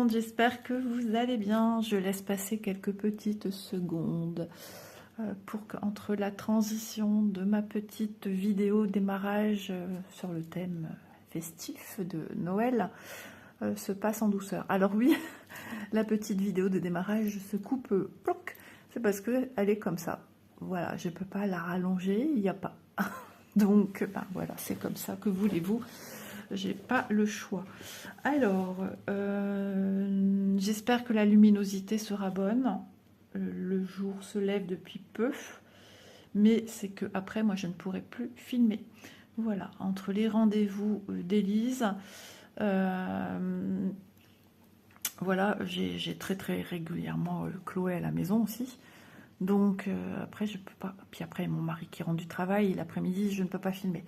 monde, j'espère que vous allez bien. Je laisse passer quelques petites secondes pour qu'entre la transition de ma petite vidéo démarrage sur le thème festif de Noël se passe en douceur. Alors oui, la petite vidéo de démarrage se coupe, ploc, c'est parce qu'elle est comme ça. Voilà, je ne peux pas la rallonger, il n'y a pas. Donc, ben voilà, c'est comme ça, que voulez-vous, j'ai pas le choix. Alors, j'espère que la luminosité sera bonne. Le jour se lève depuis peu, mais c'est que après, moi, je ne pourrai plus filmer. Voilà, entre les rendez-vous d'Élise, voilà, j'ai très régulièrement Chloé à la maison aussi. Donc après, je peux pas. Puis après, mon mari qui rentre du travail, l'après-midi, je ne peux pas filmer.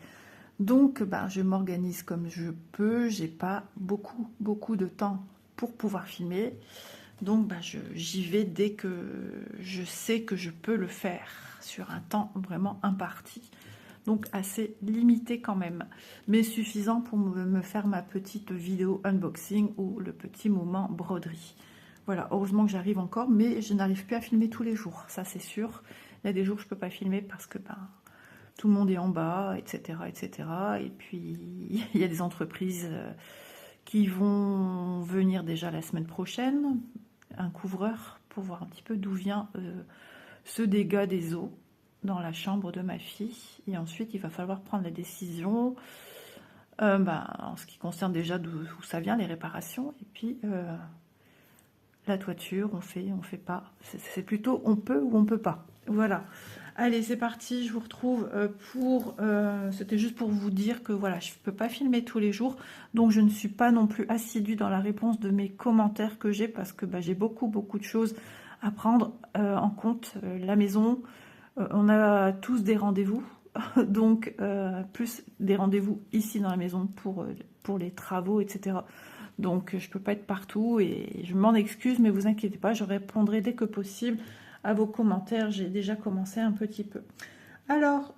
Donc, ben, je m'organise comme je peux. J'ai pas beaucoup de temps pour pouvoir filmer. Donc, ben, j'y vais dès que je sais que je peux le faire sur un temps vraiment imparti. Donc, assez limité quand même, mais suffisant pour me faire ma petite vidéo unboxing ou le petit moment broderie. Voilà, heureusement que j'arrive encore, mais je n'arrive plus à filmer tous les jours, ça c'est sûr. Il y a des jours où je ne peux pas filmer parce que ben, tout le monde est en bas, etc., etc. Et puis, il y a des entreprises qui vont venir déjà la semaine prochaine, un couvreur, pour voir un petit peu d'où vient ce dégât des eaux dans la chambre de ma fille. Et ensuite, il va falloir prendre la décision ben, en ce qui concerne déjà d'où ça vient, les réparations. Et puis, la toiture, on fait pas. C'est plutôt on peut ou on peut pas. Voilà. Allez, c'est parti. Je vous retrouve pour... C'était juste pour vous dire que voilà, je ne peux pas filmer tous les jours. Donc, je ne suis pas non plus assidue dans la réponse de mes commentaires que j'ai parce que bah, j'ai beaucoup de choses à prendre en compte. La maison, on a tous des rendez-vous. Donc, plus des rendez-vous ici dans la maison pour les travaux, etc. Donc, je ne peux pas être partout et je m'en excuse, mais vous inquiétez pas, je répondrai dès que possible à vos commentaires. J'ai déjà commencé un petit peu. Alors,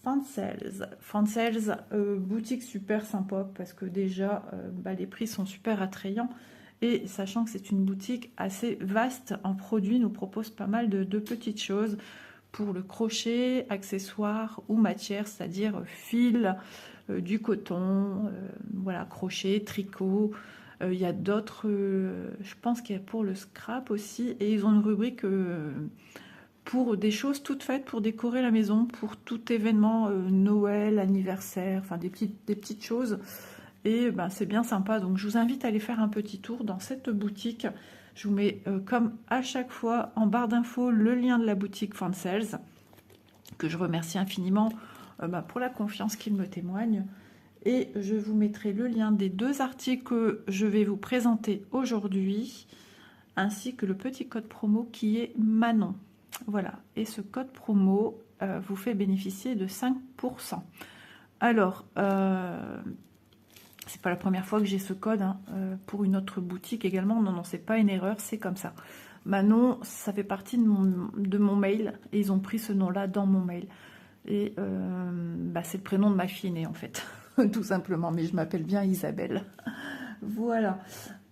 Fansales, boutique super sympa parce que déjà, bah, les prix sont super attrayants. Et sachant que c'est une boutique assez vaste en produits, nous propose pas mal de petites choses pour le crochet, accessoires ou matière, c'est-à-dire fil, du coton, voilà, crochet, tricot. Il y a d'autres, je pense qu'il y a pour le scrap aussi, et ils ont une rubrique pour des choses toutes faites pour décorer la maison, pour tout événement, Noël, anniversaire, enfin des petites choses. Et ben, c'est bien sympa, donc je vous invite à aller faire un petit tour dans cette boutique. Je vous mets, comme à chaque fois, en barre d'infos, le lien de la boutique Fansales, que je remercie infiniment ben, pour la confiance qu'ils me témoignent. Et je vous mettrai le lien des 2 articles que je vais vous présenter aujourd'hui, ainsi que le petit code promo qui est Manon. Voilà, et ce code promo vous fait bénéficier de 5%. Alors, c'est pas la première fois que j'ai ce code, hein, pour une autre boutique également. Non, c'est pas une erreur, c'est comme ça. Manon, ça fait partie de mon mail, et ils ont pris ce nom-là dans mon mail. Et bah, c'est le prénom de ma fille aînée, en fait, tout simplement, mais je m'appelle bien Isabelle. Voilà.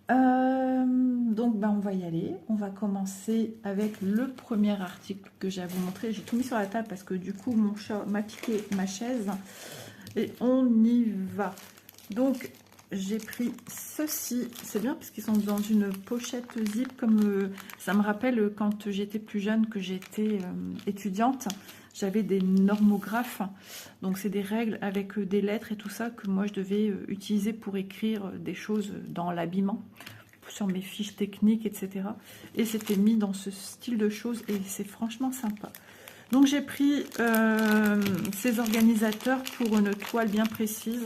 Donc, bah, on va y aller. On va commencer avec le premier article que j'ai à vous montrer. J'ai tout mis sur la table parce que du coup, mon chat m'a piqué ma chaise. Et on y va. Donc, j'ai pris ceci. C'est bien parce qu'ils sont dans une pochette zip, comme ça me rappelle quand j'étais plus jeune, que j'étais étudiante. J'avais des normographes. Donc, c'est des règles avec des lettres et tout ça que moi, je devais utiliser pour écrire des choses dans l'habillement, sur mes fiches techniques, etc. Et c'était mis dans ce style de choses et c'est franchement sympa. Donc j'ai pris ces organisateurs pour une toile bien précise.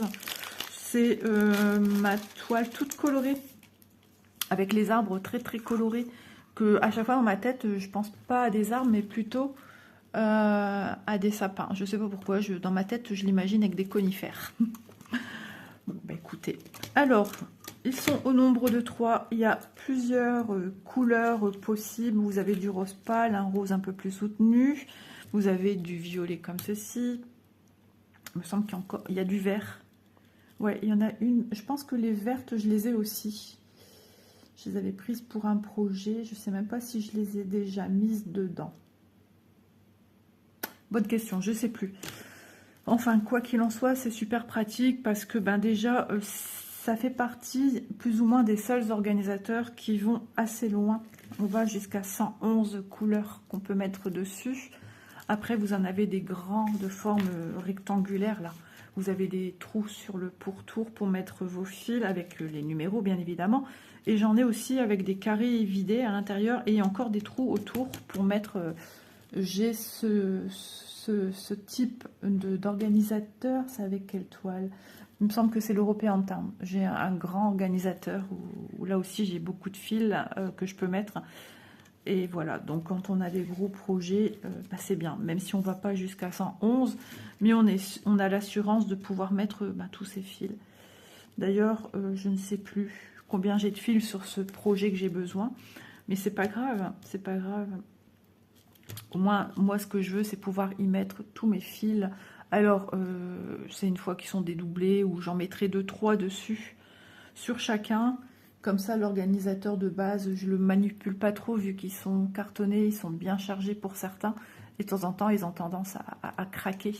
C'est ma toile toute colorée, avec les arbres très colorés, que à chaque fois dans ma tête, je pense pas à des arbres, mais plutôt à des sapins. Je sais pas pourquoi, dans ma tête, je l'imagine avec des conifères. Bon, bah écoutez. Alors, ils sont au nombre de 3. Il y a plusieurs couleurs possibles. Vous avez du rose pâle, un rose un peu plus soutenu. Vous avez du violet comme ceci. Il me semble qu'il y a du vert. Ouais, il y en a une. Je pense que les vertes, je les ai aussi. Je les avais prises pour un projet. Je ne sais même pas si je les ai déjà mises dedans. Bonne question, je ne sais plus. Enfin, quoi qu'il en soit, c'est super pratique parce que ben déjà, ça fait partie plus ou moins des seuls organisateurs qui vont assez loin. On va jusqu'à 111 couleurs qu'on peut mettre dessus. Après, vous en avez des grands de forme rectangulaire là. Vous avez des trous sur le pourtour pour mettre vos fils avec les numéros bien évidemment. Et j'en ai aussi avec des carrés vidés à l'intérieur et encore des trous autour pour mettre... J'ai ce type d'organisateur. C'est avec quelle toile? Il me semble que c'est l'European Town. J'ai un grand organisateur où là aussi j'ai beaucoup de fils que je peux mettre. Et voilà, donc quand on a des gros projets, bah c'est bien, même si on ne va pas jusqu'à 111, mais on a l'assurance de pouvoir mettre tous ces fils. D'ailleurs, je ne sais plus combien j'ai de fils sur ce projet que j'ai besoin, mais c'est pas grave, c'est pas grave. Au moins, moi, ce que je veux, c'est pouvoir y mettre tous mes fils. Alors, c'est une fois qu'ils sont dédoublés, ou j'en mettrai 2-3 dessus, sur chacun. Comme ça, l'organisateur de base, je le manipule pas trop, vu qu'ils sont cartonnés, ils sont bien chargés pour certains. Et de temps en temps, ils ont tendance à craquer.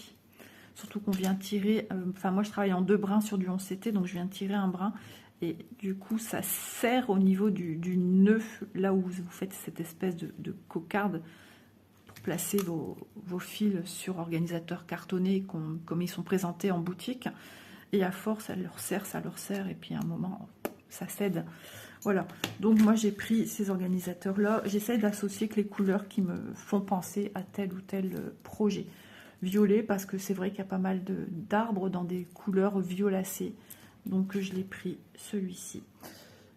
Surtout qu'on vient tirer... Enfin, moi, je travaille en 2 brins sur du 11CT, donc je viens tirer un brin. Et du coup, ça serre au niveau du nœud, là où vous faites cette espèce de cocarde, pour placer vos fils sur organisateur cartonné, comme ils sont présentés en boutique. Et à force, ça leur serre, et puis à un moment... ça cède. Voilà, donc moi j'ai pris ces organisateurs là, j'essaie d'associer que les couleurs qui me font penser à tel ou tel projet. Violet, parce que c'est vrai qu'il y a pas mal d'arbres dans des couleurs violacées, donc je l'ai pris celui-ci.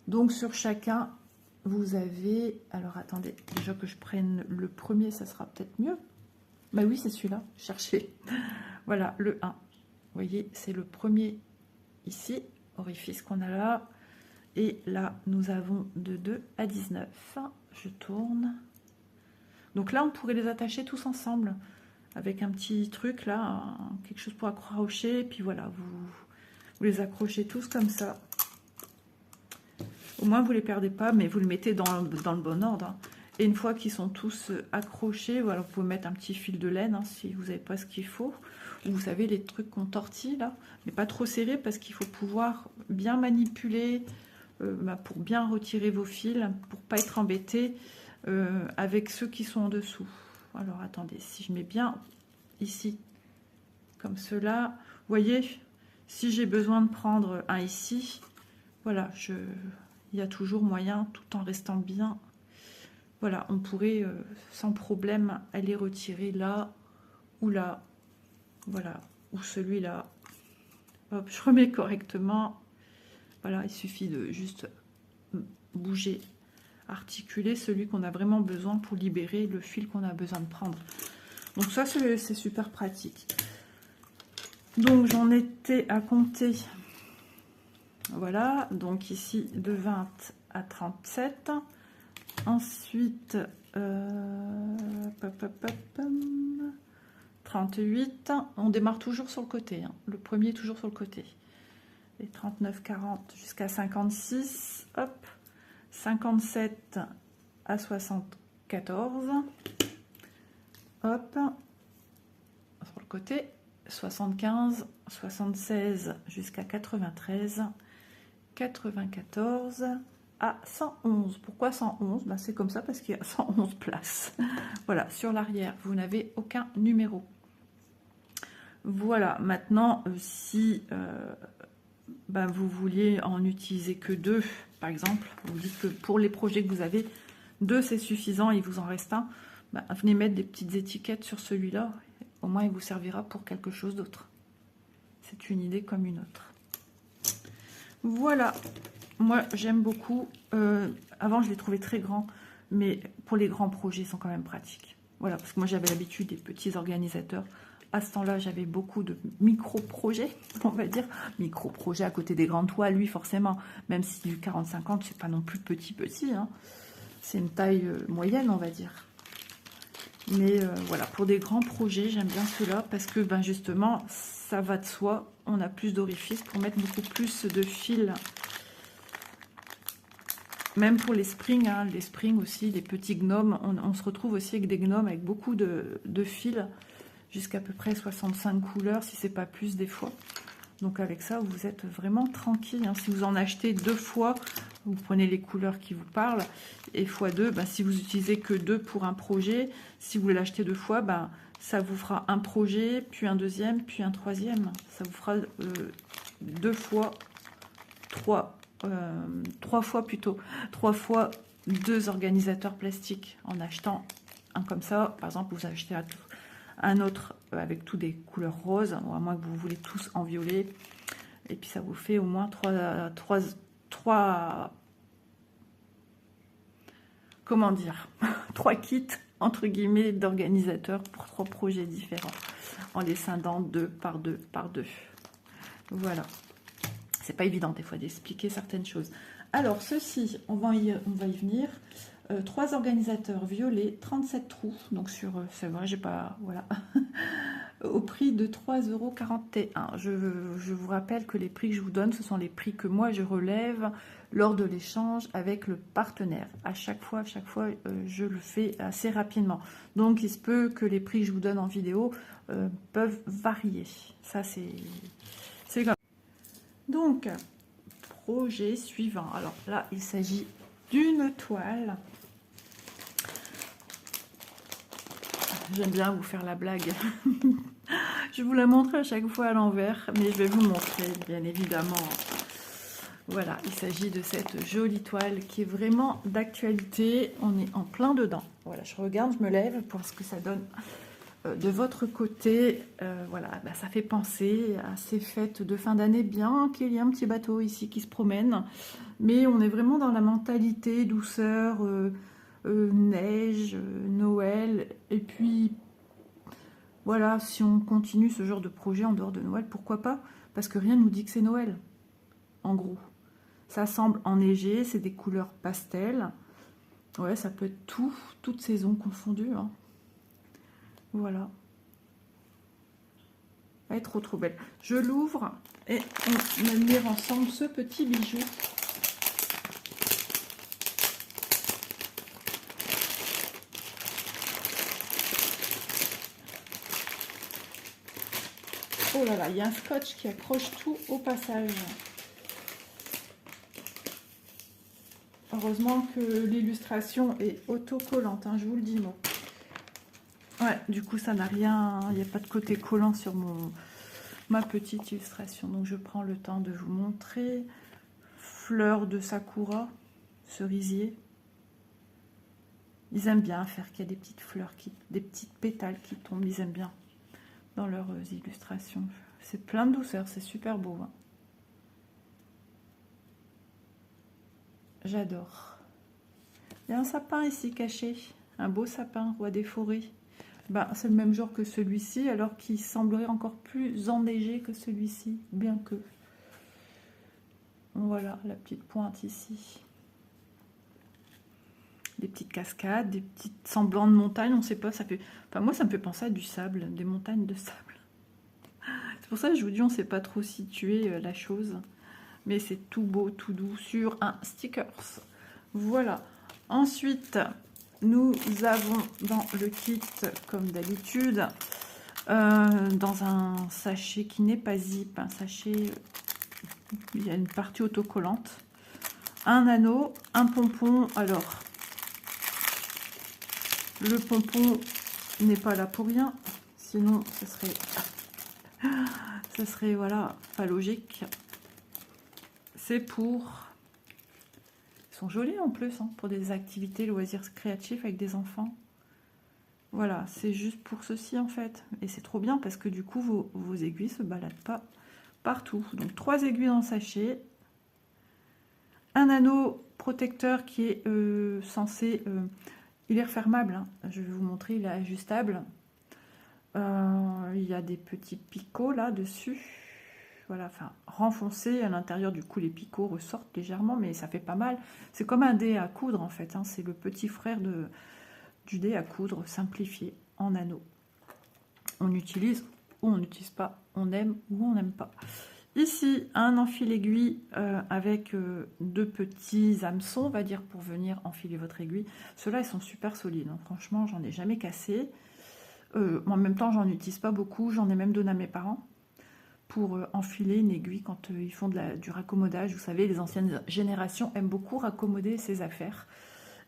Donc sur chacun vous avez, alors attendez déjà que je prenne le premier, ça sera peut-être mieux. Bah oui, c'est celui-là, cherchez. Voilà, le 1, vous voyez, c'est le premier ici, orifice qu'on a là. Et là, nous avons de 2 à 19. Je tourne. Donc là, on pourrait les attacher tous ensemble. Avec un petit truc là, quelque chose pour accrocher. Et puis voilà, vous les accrochez tous comme ça. Au moins, vous ne les perdez pas, mais vous le mettez dans le bon ordre. Et une fois qu'ils sont tous accrochés, voilà, vous pouvez mettre un petit fil de laine si vous n'avez pas ce qu'il faut. Ou vous savez, les trucs qu'on tortille là. Mais pas trop serré parce qu'il faut pouvoir bien manipuler... pour bien retirer vos fils, pour pas être embêté avec ceux qui sont en dessous. Alors attendez, si je mets bien ici, comme cela, vous voyez, si j'ai besoin de prendre un ici, voilà, il y a toujours moyen, tout en restant bien. Voilà, on pourrait sans problème aller retirer là, voilà, ou celui-là. Hop, je remets correctement. Voilà, il suffit de juste bouger, articuler celui qu'on a vraiment besoin pour libérer le fil qu'on a besoin de prendre. Donc ça, c'est super pratique. Donc j'en étais à compter. Voilà, donc ici de 20 à 37. Ensuite, 38. On démarre toujours sur le côté. Hein. Le premier toujours sur le côté. Et 39, 40 jusqu'à 56, hop, 57 à 74, hop, sur le côté, 75, 76 jusqu'à 93, 94 à 111. Pourquoi 111? Ben, c'est comme ça parce qu'il y a 111 places. Voilà, sur l'arrière, vous n'avez aucun numéro. Voilà, maintenant, si... vous vouliez en utiliser que 2, par exemple, vous dites que pour les projets que vous avez, 2 c'est suffisant, il vous en reste un, venez mettre des petites étiquettes sur celui-là, au moins il vous servira pour quelque chose d'autre. C'est une idée comme une autre. Voilà, moi j'aime beaucoup, avant je les trouvais très grands, mais pour les grands projets ils sont quand même pratiques. Voilà, parce que moi j'avais l'habitude des petits organisateurs. À ce temps-là, j'avais beaucoup de micro-projets, on va dire. Micro-projets à côté des grandes toiles, lui, forcément. Même si du 40-50, c'est pas non plus petit. Hein. C'est une taille moyenne, on va dire. Mais voilà, pour des grands projets, j'aime bien ceux-là parce que, justement, ça va de soi. On a plus d'orifices pour mettre beaucoup plus de fils. Même pour les springs, hein, les springs aussi, les petits gnomes, on se retrouve aussi avec des gnomes avec beaucoup de fils, jusqu'à peu près 65 couleurs, si c'est pas plus des fois. Donc avec ça, vous êtes vraiment tranquille. Hein. Si vous en achetez 2 fois, vous prenez les couleurs qui vous parlent. Et x2, ben, si vous utilisez que 2 pour un projet, si vous l'achetez 2 fois, ben, ça vous fera un projet, puis un deuxième, puis un troisième. Ça vous fera 2 fois, 3 fois plutôt, 3 fois 2 organisateurs plastiques en achetant un comme ça. Par exemple, vous achetez un autre avec tous des couleurs roses, ou à moins que vous voulez tous en violet. Et puis ça vous fait au moins 3 comment dire, 3 kits entre guillemets d'organisateurs pour 3 projets différents, en les scindant 2 par 2 par 2. Voilà. C'est pas évident des fois d'expliquer certaines choses. Alors ceci, on va y venir. 3 organisateurs violets, 37 trous. Donc sur, c'est vrai, j'ai pas, voilà. Au prix de 3,41 €. Je vous rappelle que les prix que je vous donne, ce sont les prix que moi je relève lors de l'échange avec le partenaire. À chaque fois, je le fais assez rapidement. Donc il se peut que les prix que je vous donne en vidéo peuvent varier. Ça c'est comme. Donc, projet suivant. Alors là, il s'agit d'une toile. J'aime bien vous faire la blague. Je vous la montre à chaque fois à l'envers, mais je vais vous montrer, bien évidemment. Voilà, il s'agit de cette jolie toile qui est vraiment d'actualité. On est en plein dedans. Voilà, je regarde, je me lève pour ce que ça donne de votre côté. Voilà, bah, ça fait penser à ces fêtes de fin d'année, bien qu'il y ait un petit bateau ici qui se promène. Mais on est vraiment dans la mentalité douceur, neige, Noël. Et puis, voilà, si on continue ce genre de projet en dehors de Noël, pourquoi pas? Parce que rien ne nous dit que c'est Noël, en gros. Ça semble enneigé, c'est des couleurs pastel. Ouais, ça peut être tout, toutes saisons confondues. Hein. Voilà. Elle est trop trop belle. Je l'ouvre et on admire ensemble ce petit bijou. Oh là là, il y a un scotch qui accroche tout au passage. Heureusement que l'illustration est autocollante, hein, je vous le dis, moi. Ouais, du coup, ça n'a rien, il n'y a pas de côté collant sur ma petite illustration. Donc, je prends le temps de vous montrer. Fleurs de sakura, cerisier. Ils aiment bien faire qu'il y a des petites fleurs, des petites pétales qui tombent. Ils aiment bien dans leurs illustrations. C'est plein de douceur, c'est super beau. Hein. J'adore. Il y a un sapin ici caché, un beau sapin, roi des forêts. Ben, c'est le même genre que celui-ci, alors qu'il semblerait encore plus enneigé que celui-ci, bien que. Voilà, la petite pointe ici. Des petites cascades, des petites semblants de montagnes, on ne sait pas, ça fait. Enfin, moi, ça me fait penser à du sable, des montagnes de sable. C'est pour ça que je vous dis, on ne sait pas trop situer la chose. Mais c'est tout beau, tout doux sur un stickers. Voilà. Ensuite, nous avons dans le kit, comme d'habitude, dans un sachet qui n'est pas zip, un sachet, il y a une partie autocollante, un anneau, un pompon. Alors, le pompon n'est pas là pour rien, sinon ce serait voilà, pas logique. C'est pour... Ils sont jolis en plus, hein, pour des activités, loisirs créatifs avec des enfants. Voilà, c'est juste pour ceci en fait. Et c'est trop bien parce que du coup, vos aiguilles se baladent pas partout. Donc 3 aiguilles dans le sachet. Un anneau protecteur qui est censé... il est refermable, hein. Je vais vous montrer, il est ajustable. Il y a des petits picots là dessus. Voilà, enfin renfoncé à l'intérieur, du coup les picots ressortent légèrement, mais ça fait pas mal. C'est comme un dé à coudre en fait, hein. C'est le petit frère du dé à coudre simplifié en anneau. On utilise ou on n'utilise pas, on aime ou on n'aime pas. Ici, un enfile aiguille avec deux petits hameçons, on va dire, pour venir enfiler votre aiguille. Ceux-là, ils sont super solides, hein. Franchement, j'en ai jamais cassé. En même temps, j'en utilise pas beaucoup. J'en ai même donné à mes parents pour enfiler une aiguille quand ils font du raccommodage. Vous savez, les anciennes générations aiment beaucoup raccommoder ses affaires.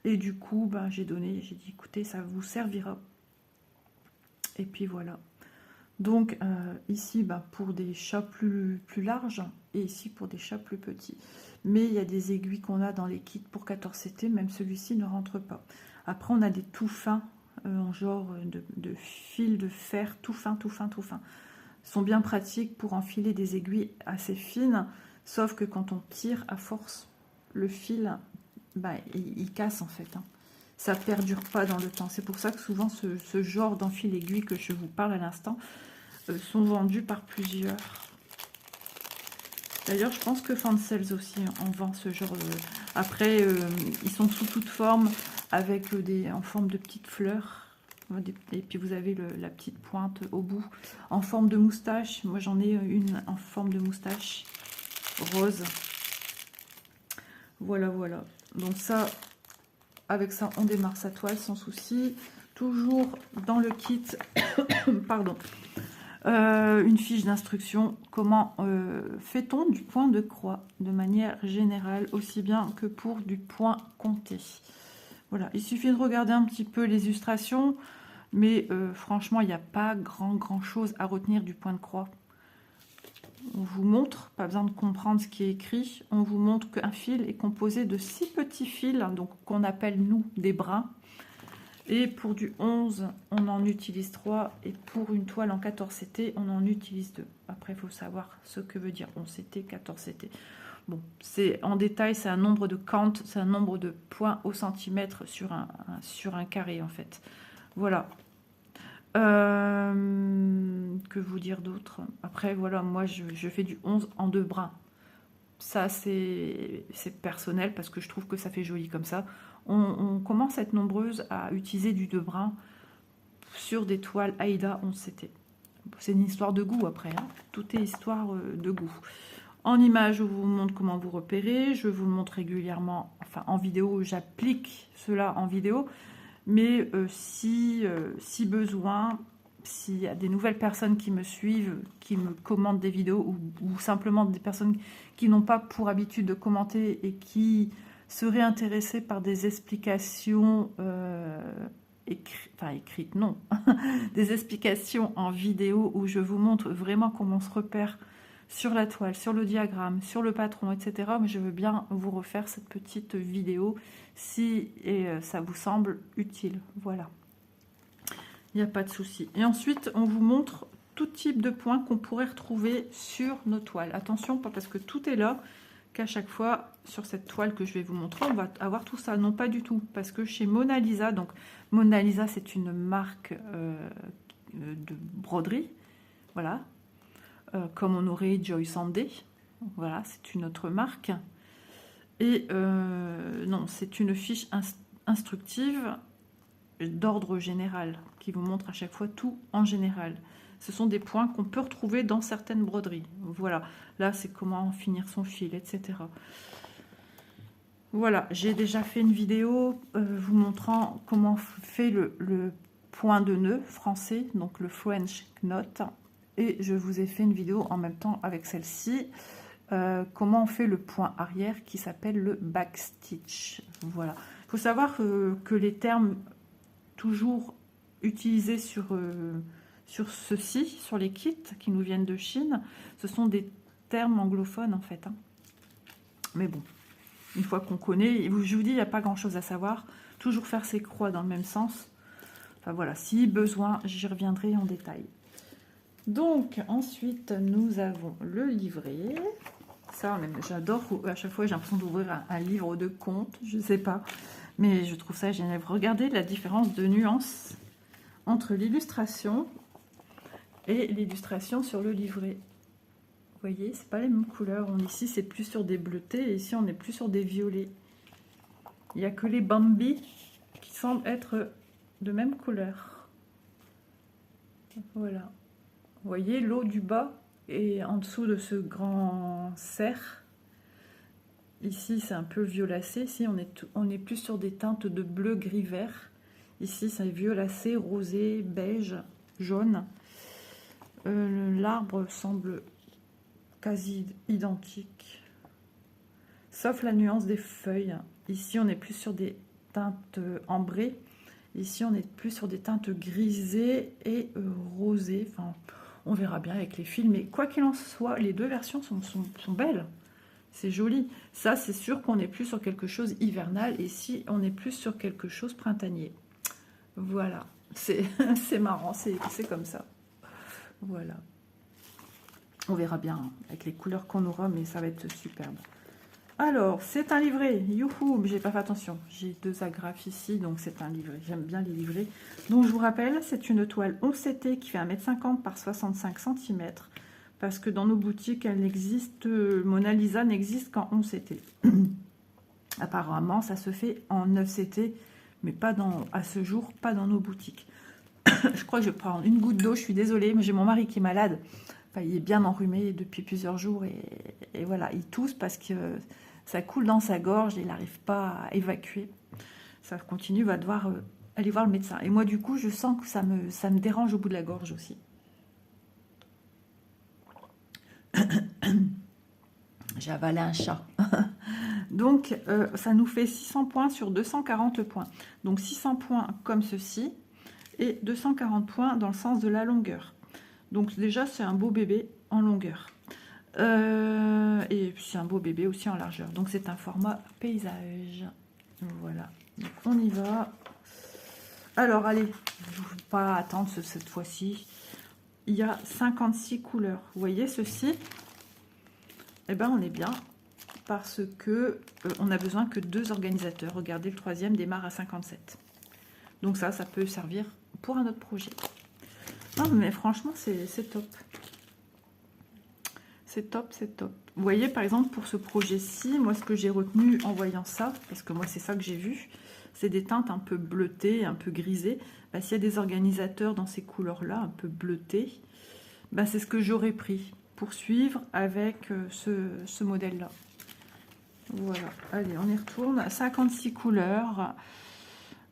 Et du coup, ben, j'ai dit, écoutez, ça vous servira. Et puis voilà. Donc ici, ben, pour des chats plus larges, et ici pour des chats plus petits. Mais il y a des aiguilles qu'on a dans les kits pour 14CT, même celui-ci ne rentre pas. Après, on a des tout fins, en genre de fil de fer, tout fin, tout fin, tout fin. Ils sont bien pratiques pour enfiler des aiguilles assez fines, sauf que quand on tire à force, le fil, bah, il casse en fait, hein. Ça ne perdure pas dans le temps. C'est pour ça que souvent ce genre d'enfil aiguille que je vous parle à l'instant sont vendus par plusieurs. D'ailleurs, je pense que Fancels aussi en vend ce genre. Après, ils sont sous toute forme, avec en forme de petites fleurs. Et puis vous avez la petite pointe au bout en forme de moustache. Moi j'en ai une en forme de moustache rose. Voilà, voilà. Donc ça, avec ça, on démarre sa toile sans souci. Toujours dans le kit, pardon, une fiche d'instruction. Comment fait-on du point de croix de manière générale, aussi bien que pour du point compté. Voilà, il suffit de regarder un petit peu les illustrations. Mais franchement, il n'y a pas grand chose à retenir du point de croix. On vous montre, pas besoin de comprendre ce qui est écrit, on vous montre qu'un fil est composé de 6 petits fils, donc qu'on appelle nous des brins. Et pour du 11, on en utilise 3, et pour une toile en 14CT, on en utilise 2. Après, il faut savoir ce que veut dire 11CT, 14CT. Bon, c'est en détail, c'est un nombre de count, c'est un nombre de points au centimètre sur un carré en fait. Voilà. Que vous dire d'autre? Après, voilà, moi, je fais du 11 en 2 brins. Ça, c'est personnel parce que je trouve que ça fait joli comme ça. On commence à être nombreuses à utiliser du 2 brins sur des toiles Aïda 11CT. C'est une histoire de goût après, hein. Tout est histoire de goût. En image, je vous montre comment vous repérer. Je vous le montre régulièrement, enfin en vidéo, j'applique cela en vidéo. Mais si besoin, s'il y a des nouvelles personnes qui me suivent, qui me commentent des vidéos, ou simplement des personnes qui n'ont pas pour habitude de commenter et qui seraient intéressées par des explications écrites, non, des explications en vidéo où je vous montre vraiment comment on se repère sur la toile, sur le diagramme, sur le patron, etc. Mais je veux bien vous refaire cette petite vidéo si ça vous semble utile. Voilà. Il n'y a pas de souci. Et ensuite, on vous montre tout type de points qu'on pourrait retrouver sur nos toiles. Attention, pas parce que tout est là, qu'à chaque fois, sur cette toile que je vais vous montrer, on va avoir tout ça. Non, pas du tout. Parce que chez Mona Lisa, donc Mona Lisa, c'est une marque de broderie. Voilà. Comme on aurait Joy Sanday. Voilà, c'est une autre marque. Et non, c'est une fiche instructive d'ordre général qui vous montre à chaque fois tout en général. Ce sont des points qu'on peut retrouver dans certaines broderies. Voilà, là c'est comment finir son fil, etc. Voilà, j'ai déjà fait une vidéo vous montrant comment fait le point de nœud français, donc le French knot. Et je vous ai fait une vidéo en même temps avec celle-ci, comment on fait le point arrière qui s'appelle le backstitch. Voilà. Il faut savoir que les termes toujours utilisés sur ceci, sur les kits qui nous viennent de Chine, ce sont des termes anglophones en fait, hein. Mais bon, une fois qu'on connaît, je vous dis, il n'y a pas grand-chose à savoir. Toujours faire ses croix dans le même sens. Enfin voilà, si besoin, j'y reviendrai en détail. Donc, ensuite, nous avons le livret. Ça, j'adore. À chaque fois, j'ai l'impression d'ouvrir un livre de contes. Je ne sais pas. Mais je trouve ça génial. Regardez la différence de nuance entre l'illustration et l'illustration sur le livret. Vous voyez, c'est pas les mêmes couleurs. Ici, c'est plus sur des bleutés. Et ici, on est plus sur des violets. Il n'y a que les Bambi qui semblent être de même couleur. Voilà. Vous voyez, l'eau du bas Et en dessous de ce grand cerf, ici c'est un peu violacé. Ici on est plus sur des teintes de bleu, gris, vert. Ici c'est violacé, rosé, beige, jaune. L'arbre semble quasi identique, sauf la nuance des feuilles. Ici on est plus sur des teintes ambrées. Ici on est plus sur des teintes grisées et rosées. Enfin, on verra bien avec les fils, mais quoi qu'il en soit, les deux versions sont belles. C'est joli. Ça, c'est sûr qu'on est plus sur quelque chose hivernal, et ici, on est plus sur quelque chose printanier. Voilà. C'est marrant, c'est comme ça. Voilà. On verra bien hein, avec les couleurs qu'on aura, mais ça va être superbe. Alors, c'est un livret. Youhou, j'ai pas fait attention. J'ai 2 agrafes ici, donc c'est un livret. J'aime bien les livrets. Donc, je vous rappelle, c'est une toile 11 CT qui fait 1,50 m par 65 cm. Parce que dans nos boutiques, elle n'existe, Mona Lisa n'existe qu'en 11 CT. Apparemment, ça se fait en 9 CT, mais pas à ce jour, pas dans nos boutiques. Je crois que je vais prendre une goutte d'eau, je suis désolée, mais j'ai mon mari qui est malade. Enfin, il est bien enrhumé depuis plusieurs jours et voilà, il tousse parce que ça coule dans sa gorge et il n'arrive pas à évacuer. Ça continue, va devoir aller voir le médecin. Et moi, du coup, je sens que ça me dérange au bout de la gorge aussi. J'ai avalé un chat. Donc, ça nous fait 600 points sur 240 points. Donc, 600 points comme ceci et 240 points dans le sens de la longueur. Donc, déjà, c'est un beau bébé en longueur. Et puis, c'est un beau bébé aussi en largeur. Donc, c'est un format paysage. Voilà. Donc, on y va. Alors, allez, je ne vais pas attendre cette fois-ci. Il y a 56 couleurs. Vous voyez ceci? Eh bien, on est bien. Parce que on n'a besoin que 2 organisateurs. Regardez, le 3e démarre à 57. Donc ça peut servir pour un autre projet. Non, mais franchement, c'est top. C'est top, c'est top. Vous voyez, par exemple, pour ce projet-ci, moi, ce que j'ai retenu en voyant ça, parce que moi, c'est ça que j'ai vu, c'est des teintes un peu bleutées, un peu grisées. Bah, s'il y a des organisateurs dans ces couleurs-là, un peu bleutées, bah, c'est ce que j'aurais pris pour suivre avec ce modèle-là. Voilà, allez, on y retourne. 56 couleurs.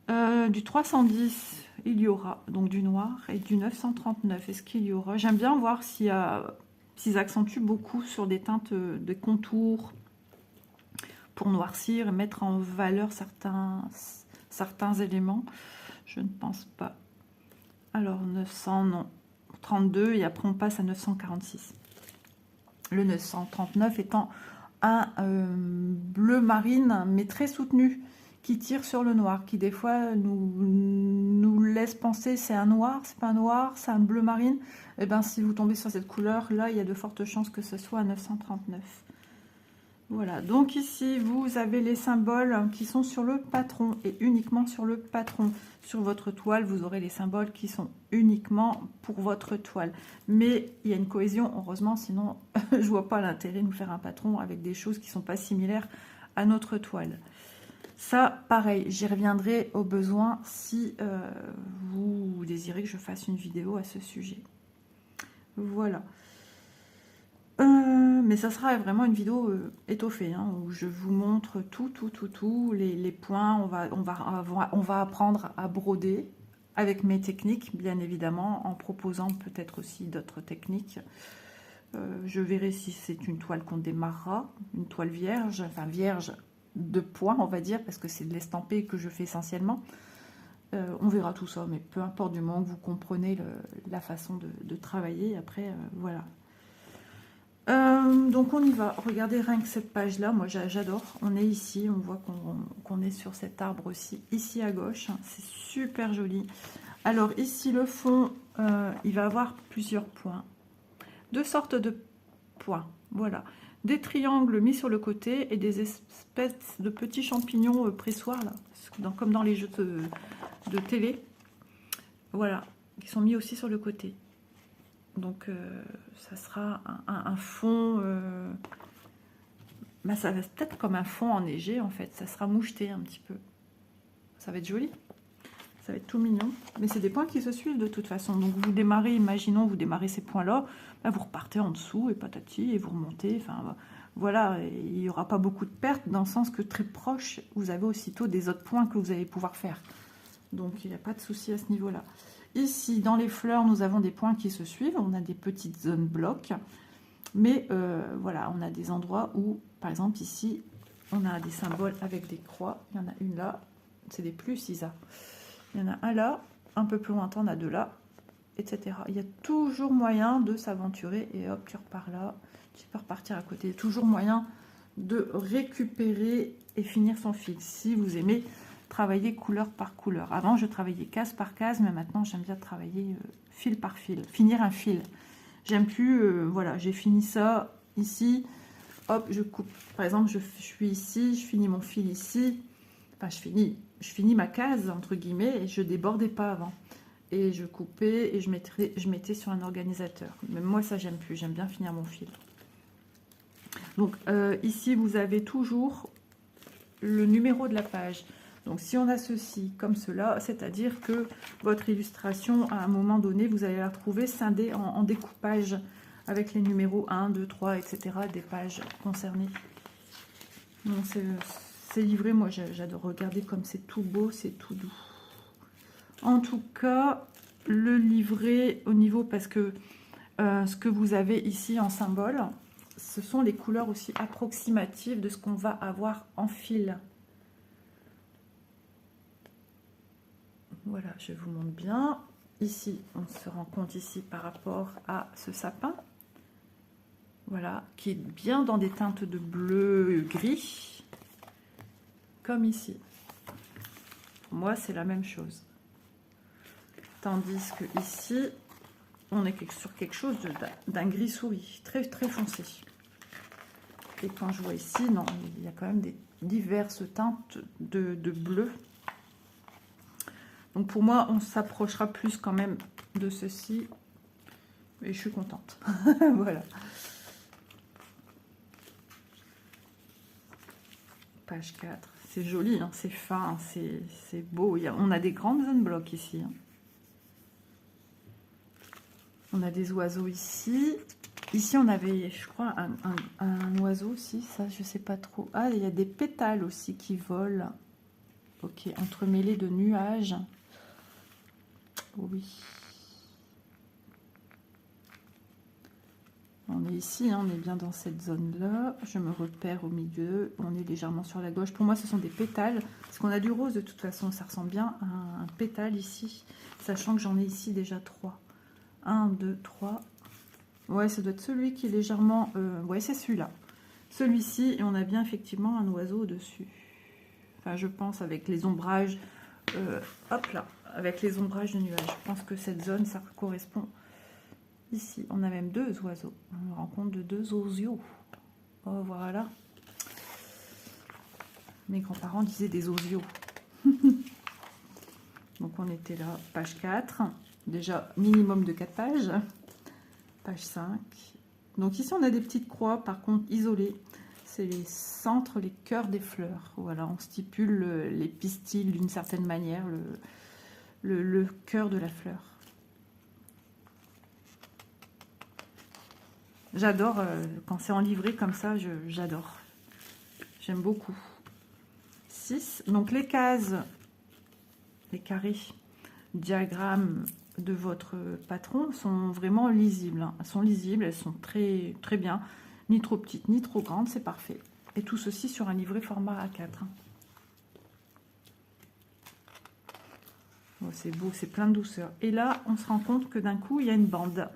Du 310, il y aura donc du noir. Et du 939, est-ce qu'il y aura? J'aime bien voir s'ils accentuent beaucoup sur des teintes de contours pour noircir et mettre en valeur certains éléments. Je ne pense pas. Alors, 900, non. 32, et après on passe à 946. Le 939 étant un bleu marine, mais très soutenu, qui tire sur le noir, qui des fois nous laisse penser c'est un noir, c'est pas un noir, c'est un bleu marine. Et bien si vous tombez sur cette couleur, là, il y a de fortes chances que ce soit à 939. Voilà, donc ici, vous avez les symboles qui sont sur le patron, et uniquement sur le patron. Sur votre toile, vous aurez les symboles qui sont uniquement pour votre toile. Mais il y a une cohésion, heureusement, sinon je vois pas l'intérêt de nous faire un patron avec des choses qui sont pas similaires à notre toile. Ça, pareil, j'y reviendrai au besoin si vous désirez que je fasse une vidéo à ce sujet. Voilà. Mais ça sera vraiment une vidéo étoffée, hein, où je vous montre tout, les points. On va apprendre à broder avec mes techniques, bien évidemment, en proposant peut-être aussi d'autres techniques. Je verrai si c'est une toile qu'on démarrera, une toile vierge, enfin vierge de points, on va dire, parce que c'est de l'estampé que je fais essentiellement. On verra tout ça, mais peu importe, du moment que vous comprenez la façon de travailler. Après, voilà. Donc on y va. Regardez rien que cette page là, moi j'adore. On est ici, on voit qu'on est sur cet arbre aussi, ici à gauche. C'est super joli. Alors ici le fond, il va avoir plusieurs points, 2 sortes de points, voilà, des triangles mis sur le côté et des espèces de petits champignons pressoirs là, comme dans les jeux de télé, voilà, qui sont mis aussi sur le côté. Donc ça sera un fond, bah, ça va peut-être comme un fond enneigé en fait, ça sera moucheté un petit peu. Ça va être joli. Ça va être tout mignon. Mais c'est des points qui se suivent de toute façon. Donc vous démarrez, imaginons, vous démarrez ces points-là, là, vous repartez en dessous et patati, et vous remontez. Enfin, voilà, il n'y aura pas beaucoup de pertes dans le sens que très proche, vous avez aussitôt des autres points que vous allez pouvoir faire. Donc il n'y a pas de souci à ce niveau-là. Ici, dans les fleurs, nous avons des points qui se suivent. On a des petites zones blocs. Mais voilà, on a des endroits où, par exemple ici, on a des symboles avec des croix. Il y en a une là, c'est des plus, Isa. Il y en a un là, un peu plus lointain, on a deux là, etc. Il y a toujours moyen de s'aventurer et hop, tu repars là, tu peux repartir à côté. Il y a toujours moyen de récupérer et finir son fil. Si vous aimez travailler couleur par couleur. Avant, je travaillais case par case, mais maintenant, j'aime bien travailler fil par fil, finir un fil. J'aime plus, voilà, j'ai fini ça ici, hop, je coupe. Par exemple, je suis ici, je finis mon fil ici, enfin, je finis ma case, entre guillemets, et je débordais pas avant. Et je coupais et je mettais sur un organisateur. Mais moi, ça, j'aime plus, j'aime bien finir mon fil. Donc, ici, vous avez toujours le numéro de la page. Donc, si on a ceci comme cela, c'est-à-dire que votre illustration, à un moment donné, vous allez la retrouver scindée en découpage avec les numéros 1, 2, 3, etc. des pages concernées. Donc, c'est livré. Moi, j'adore regarder comme c'est tout beau, c'est tout doux. En tout cas, le livret au niveau, parce que ce que vous avez ici en symbole, ce sont les couleurs aussi approximatives de ce qu'on va avoir en fil. Voilà, je vous montre bien. Ici, on se rend compte ici par rapport à ce sapin. Voilà, qui est bien dans des teintes de bleu gris. Comme ici. Pour moi, c'est la même chose. Tandis que ici, on est sur quelque chose d'un gris souris, très très foncé. Et quand je vois ici, non, il y a quand même des diverses teintes de bleu. Donc pour moi, on s'approchera plus quand même de ceci. Et je suis contente. Voilà. Page 4. C'est joli, hein, c'est fin, c'est beau. On a des grandes zones blocs ici. Hein. On a des oiseaux ici. Ici, on avait, je crois, un oiseau aussi. Ça, je sais pas trop. Ah, il y a des pétales aussi qui volent. Ok, entremêlés de nuages. Oui. On est ici, hein, on est bien dans cette zone-là. Je me repère au milieu. On est légèrement sur la gauche. Pour moi, ce sont des pétales. Parce qu'on a du rose de toute façon. Ça ressemble bien à un pétale ici. Sachant que j'en ai ici déjà 3. 1, 2, 3. Ouais, ça doit être celui qui est légèrement... ouais, c'est celui-là. Celui-ci, et on a bien effectivement un oiseau au-dessus. Enfin, je pense avec les ombrages... hop là, avec les ombrages de nuages. Je pense que cette zone, ça correspond ici. On a même 2 oiseaux. On rencontre de 2 osios. Oh, voilà. Mes grands-parents disaient des osios. Donc, on était là, page 4. Déjà, minimum de 4 pages. Page 5. Donc, ici, on a des petites croix, par contre, isolées. C'est les centres, les cœurs des fleurs. Voilà, on stipule les pistils d'une certaine manière, le cœur de la fleur. J'adore, quand c'est en livret comme ça, j'adore. J'aime beaucoup. 6. Donc, les cases, les carrés, diagrammes de votre patron sont vraiment lisibles. Hein. Elles sont lisibles, elles sont très, très bien. Ni trop petites, ni trop grandes, c'est parfait. Et tout ceci sur un livret format A4. Hein. Oh, c'est beau, c'est plein de douceur. Et là, on se rend compte que d'un coup, il y a une bande.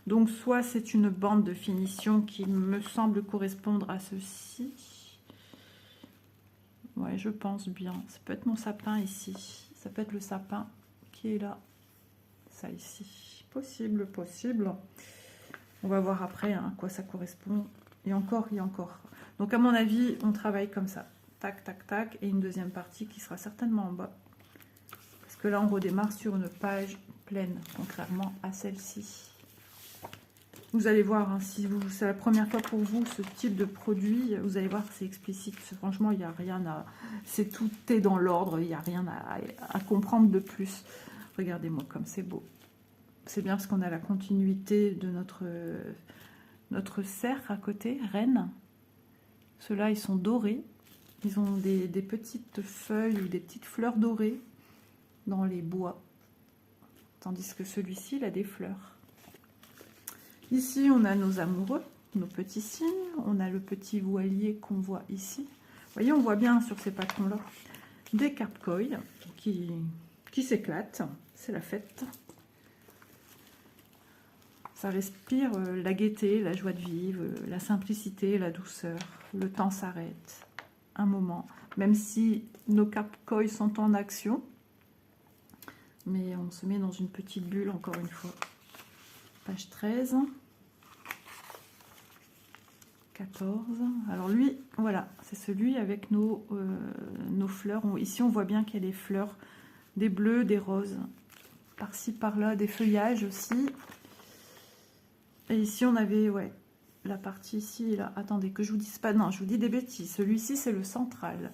Donc, soit c'est une bande de finition qui me semble correspondre à ceci. Ouais, je pense bien. Ça peut être mon sapin ici. Ça peut être le sapin qui est là. Ça ici. Possible, possible. On va voir après hein, à quoi ça correspond. Et encore, il y a encore. Donc, à mon avis, on travaille comme ça. Tac, tac, tac. Et une deuxième partie qui sera certainement en bas. Parce que là, on redémarre sur une page pleine, contrairement à celle-ci. Vous allez voir, hein, si c'est la première fois pour vous ce type de produit, vous allez voir que c'est explicite. Franchement, il n'y a rien à... tout est dans l'ordre, il n'y a rien à comprendre de plus. Regardez-moi comme c'est beau. C'est bien parce qu'on a la continuité de notre cerf à côté, reine. Ceux-là, ils sont dorés. Ils ont des petites feuilles ou des petites fleurs dorées dans les bois. Tandis que celui-ci, il a des fleurs. Ici, on a nos amoureux, nos petits cygnes. On a le petit voilier qu'on voit ici. Vous voyez, on voit bien sur ces patrons-là des carpe-koi qui s'éclatent. C'est la fête. Ça respire la gaieté, la joie de vivre, la simplicité, la douceur. Le temps s'arrête. Un moment. Même si nos carpe-koi sont en action. Mais on se met dans une petite bulle, encore une fois. Page 13. 14. Alors lui, voilà, c'est celui avec nos fleurs. Ici, on voit bien qu'il y a des fleurs, des bleus, des roses. Par-ci, par-là, des feuillages aussi. Et ici, on avait, ouais, la partie ici et là. Attendez, que je vous dise pas, non, je vous dis des bêtises. Celui-ci, c'est le central,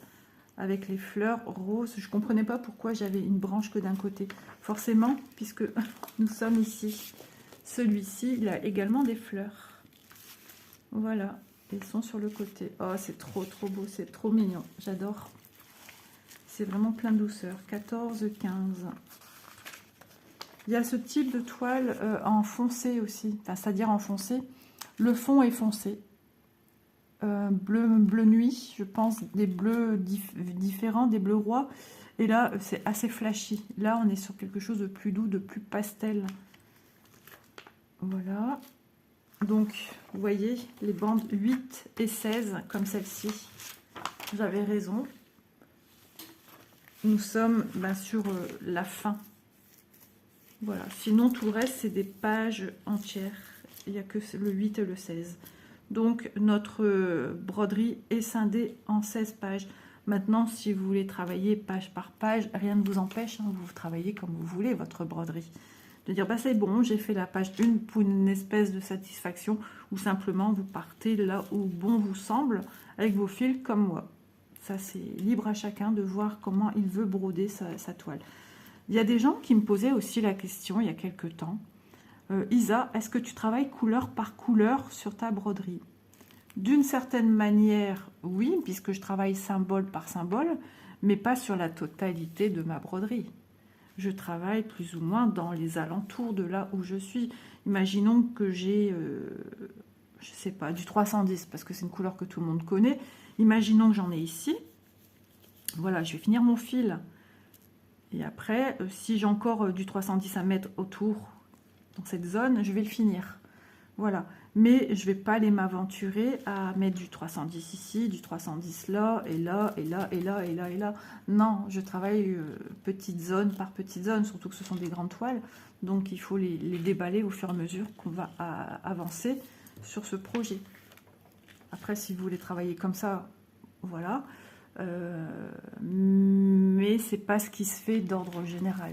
avec les fleurs roses. Je comprenais pas pourquoi j'avais une branche que d'un côté. Forcément, puisque nous sommes ici. Celui-ci, il a également des fleurs. Voilà, ils sont sur le côté. Oh, c'est trop beau, c'est trop mignon. J'adore. C'est vraiment plein de douceur. 14, 15. Il y a ce type de toile en foncé aussi, enfin, c'est-à-dire en foncé. Le fond est foncé. Bleu nuit, je pense, des bleus différents, des bleus rois. Et là, c'est assez flashy. Là, on est sur quelque chose de plus doux, de plus pastel. Voilà. Donc, vous voyez, les bandes 8 et 16, comme celle-ci. J'avais raison. Nous sommes sur la fin. Voilà, sinon tout le reste c'est des pages entières, il n'y a que le 8 et le 16. Donc notre broderie est scindée en 16 pages. Maintenant, si vous voulez travailler page par page, rien ne vous empêche, hein, vous travaillez comme vous voulez votre broderie. De dire, bah c'est bon, j'ai fait la page 1 pour une espèce de satisfaction, ou simplement vous partez là où bon vous semble, avec vos fils comme moi. Ça c'est libre à chacun de voir comment il veut broder sa toile. Il y a des gens qui me posaient aussi la question il y a quelques temps. Isa, est-ce que tu travailles couleur par couleur sur ta broderie? D'une certaine manière, oui, puisque je travaille symbole par symbole, mais pas sur la totalité de ma broderie. Je travaille plus ou moins dans les alentours de là où je suis. Imaginons que j'ai, je sais pas, du 310, parce que c'est une couleur que tout le monde connaît. Imaginons que j'en ai ici. Voilà, je vais finir mon fil. Et après, si j'ai encore du 310 à mettre autour, dans cette zone, je vais le finir. Voilà. Mais je ne vais pas aller m'aventurer à mettre du 310 ici, du 310 là, et là, et là, et là, et là, et là. Non, je travaille petite zone par petite zone, surtout que ce sont des grandes toiles. Donc, il faut les déballer au fur et à mesure qu'on va avancer sur ce projet. Après, si vous voulez travailler comme ça, voilà. Mais c'est pas ce qui se fait d'ordre général.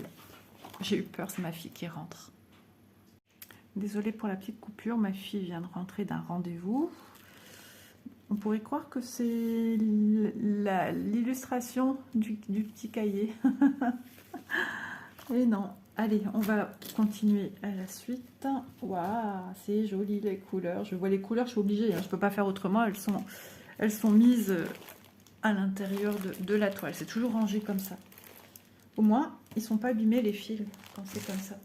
J'ai eu peur, c'est ma fille qui rentre. Désolée pour la petite coupure, ma fille vient de rentrer d'un rendez-vous. On pourrait croire que c'est l'illustration du petit cahier. Et non. Allez, on va continuer à la suite. Waouh, c'est joli les couleurs. Je vois les couleurs, je suis obligée, hein. Je peux pas faire autrement. Elles sont mises à l'intérieur de la toile. C'est toujours rangé comme ça. Au moins, ils sont pas abîmés les fils quand c'est comme ça.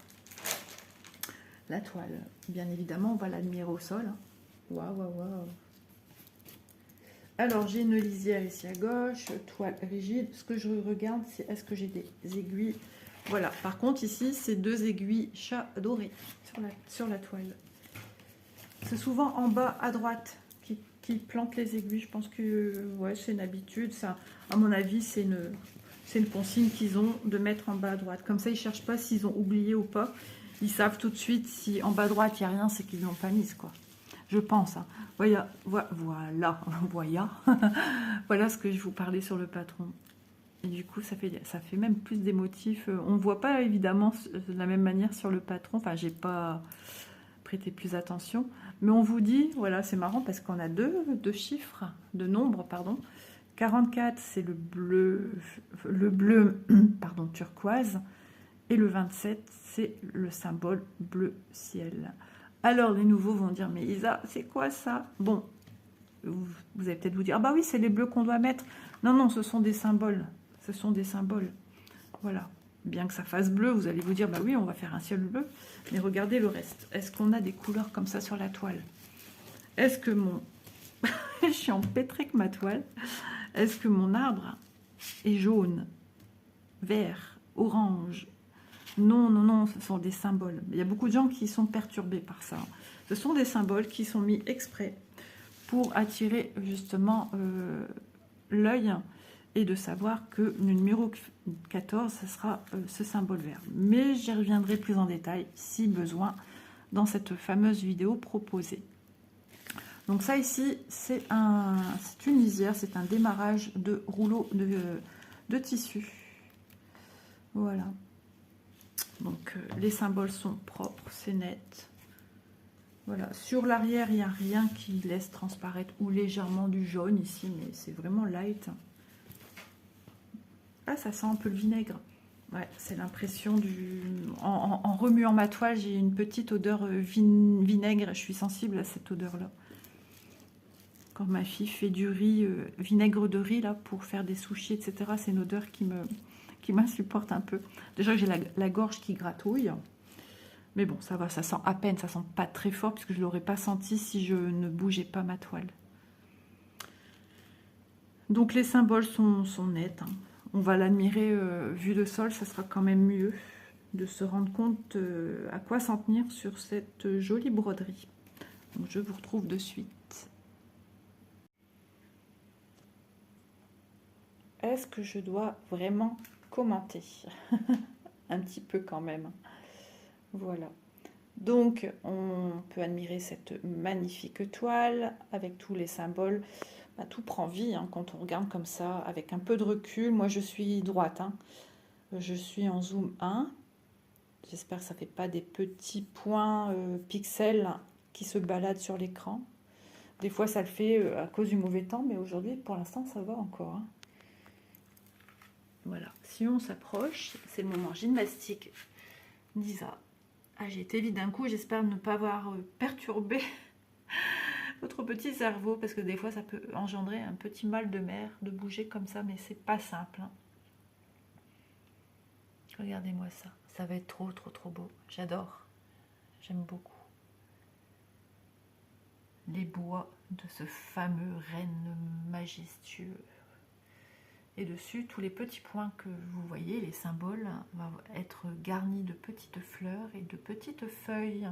La toile, bien évidemment, on va l'admirer au sol. Waouh, waouh, waouh. Alors, j'ai une lisière ici à gauche, toile rigide. Ce que je regarde, c'est est-ce que j'ai des aiguilles. Voilà. Par contre, ici, c'est 2 aiguilles chat dorées sur la toile. C'est souvent en bas à droite qui plante les aiguilles. Je pense que ouais, c'est une habitude. Ça, à mon avis, c'est une consigne qu'ils ont de mettre en bas à droite. Comme ça, ils ne cherchent pas s'ils ont oublié ou pas. Ils savent tout de suite si en bas à droite, il n'y a rien, c'est qu'ils ne l'ont pas mise, quoi. Je pense. Hein. Voilà. Voilà ce que je vous parlais sur le patron. Et du coup, ça fait même plus des motifs. On ne voit pas, évidemment, de la même manière sur le patron. Enfin, j'ai pas prêter plus attention. Mais on vous dit, voilà, c'est marrant parce qu'on a deux chiffres, de nombres, pardon. 44, c'est le bleu pardon, turquoise. Et le 27, c'est le symbole bleu ciel. Alors, les nouveaux vont dire, mais Isa, c'est quoi ça? Bon, vous allez peut-être vous dire, ah bah oui, c'est les bleus qu'on doit mettre. Non, non, ce sont des symboles. Ce sont des symboles. Voilà. Bien que ça fasse bleu, vous allez vous dire, bah oui, on va faire un ciel bleu. Mais regardez le reste. Est-ce qu'on a des couleurs comme ça sur la toile? Est-ce que mon... Je suis empêtrée que ma toile. Est-ce que mon arbre est jaune, vert, orange? Non, non, non, ce sont des symboles. Il y a beaucoup de gens qui sont perturbés par ça. Ce sont des symboles qui sont mis exprès pour attirer justement l'œil et de savoir que le numéro 14, ce sera ce symbole vert. Mais j'y reviendrai plus en détail, si besoin, dans cette fameuse vidéo proposée. Donc ça ici, c'est une lisière, c'est un démarrage de rouleau de tissu. Voilà. Donc les symboles sont propres, c'est net. Voilà. Sur l'arrière, il n'y a rien qui laisse transparaître ou légèrement du jaune ici, mais c'est vraiment light. Ah, ça sent un peu le vinaigre. Ouais, c'est l'impression du... En remuant ma toile, j'ai une petite odeur vinaigre. Je suis sensible à cette odeur-là. Quand ma fille fait du riz, vinaigre de riz, là, pour faire des sushis, etc., c'est une odeur qui m'insupporte un peu. Déjà que j'ai la gorge qui gratouille. Mais bon, ça va, ça sent à peine, ça sent pas très fort, puisque je ne l'aurais pas senti si je ne bougeais pas ma toile. Donc les symboles sont nets, hein. On va l'admirer vue de sol, ça sera quand même mieux de se rendre compte à quoi s'en tenir sur cette jolie broderie. Donc je vous retrouve de suite. Est-ce que je dois vraiment commenter? Un petit peu quand même. Voilà. Donc on peut admirer cette magnifique toile avec tous les symboles. Bah, tout prend vie hein, quand on regarde comme ça, avec un peu de recul. Moi, je suis droite. Hein. Je suis en zoom 1. J'espère que ça ne fait pas des petits points pixels qui se baladent sur l'écran. Des fois, ça le fait à cause du mauvais temps, mais aujourd'hui, pour l'instant, ça va encore. Hein. Voilà. Si on s'approche, c'est le moment gymnastique d'Isa. Ah, j'ai été vite d'un coup. J'espère ne pas avoir perturbé votre petit cerveau, parce que des fois ça peut engendrer un petit mal de mer de bouger comme ça, mais c'est pas simple hein. Regardez-moi ça, ça va être trop trop trop beau, j'adore, j'aime beaucoup les bois de ce fameux renne majestueux, et dessus tous les petits points que vous voyez, les symboles, vont être garnis de petites fleurs et de petites feuilles.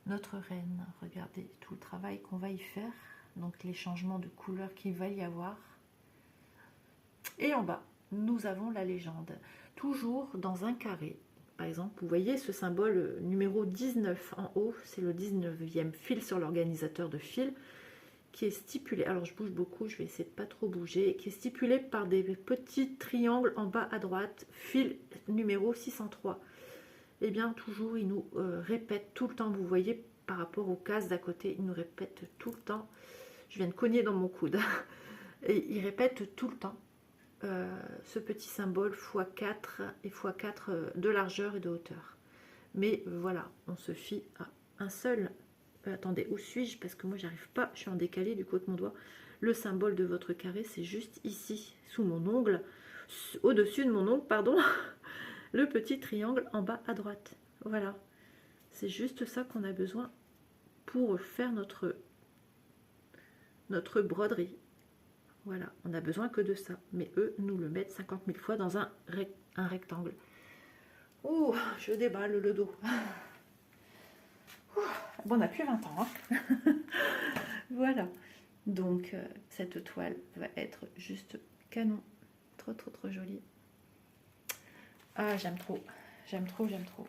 Notre reine, regardez tout le travail qu'on va y faire, donc les changements de couleur qu'il va y avoir. Et en bas, nous avons la légende, toujours dans un carré. Par exemple, vous voyez ce symbole numéro 19 en haut, c'est le 19e fil sur l'organisateur de fil, qui est stipulé, alors je bouge beaucoup, je vais essayer de pas trop bouger, qui est stipulé par des petits triangles en bas à droite, fil numéro 603. Et bien toujours il nous répète tout le temps, vous voyez par rapport aux cases d'à côté, il nous répète tout le temps, je viens de cogner dans mon coude, et il répète tout le temps ce petit symbole x4 et x4 de largeur et de hauteur. Mais voilà, on se fie à un seul, attendez, où suis-je? Parce que moi j'arrive pas, je suis en décalé du coup de mon doigt. Le symbole de votre carré, c'est juste ici, sous mon ongle, au-dessus de mon ongle, pardon. Le petit triangle en bas à droite. Voilà. C'est juste ça qu'on a besoin pour faire notre broderie. Voilà. On n'a besoin que de ça. Mais eux nous le mettent 50 000 fois dans un rectangle. Ouh, je déballe le dos. Ouh, bon, on n'a plus 20 ans. Hein. Voilà. Donc, cette toile va être juste canon. Trop, trop, trop jolie. Ah, j'aime trop. J'aime trop, j'aime trop.